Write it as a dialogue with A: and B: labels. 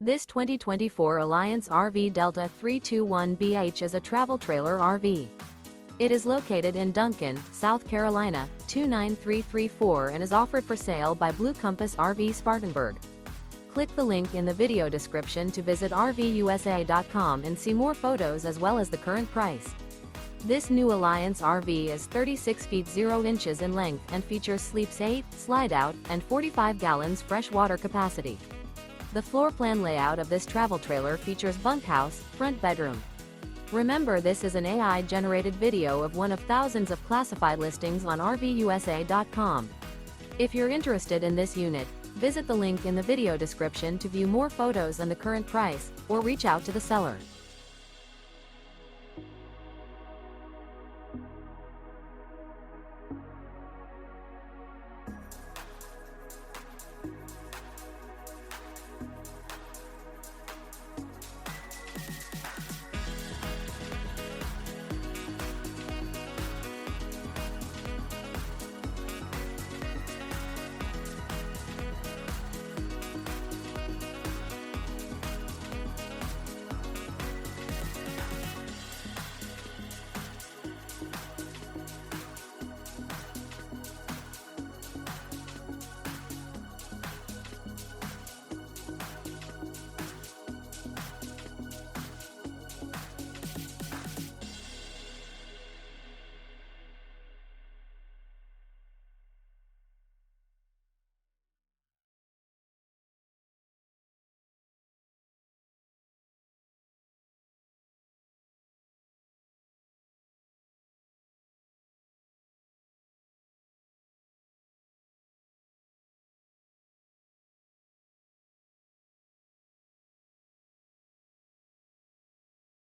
A: This 2024 Alliance RV Delta 321BH is a travel trailer RV. It is located in Duncan, South Carolina, 29334 and is offered for sale by Blue Compass RV Spartanburg. Click the link in the video description to visit RVUSA.com and see more photos as well as the current price. This new Alliance RV is 36 feet 0 inches in length and features sleeps 8, slide-out, and 45 gallons fresh water capacity. The floor plan layout of this travel trailer features bunkhouse, front bedroom. Remember, this is an AI-generated video of one of thousands of classified listings on RVUSA.com. If you're interested in this unit, visit the link in the video description to view more photos and the current price, or reach out to the seller.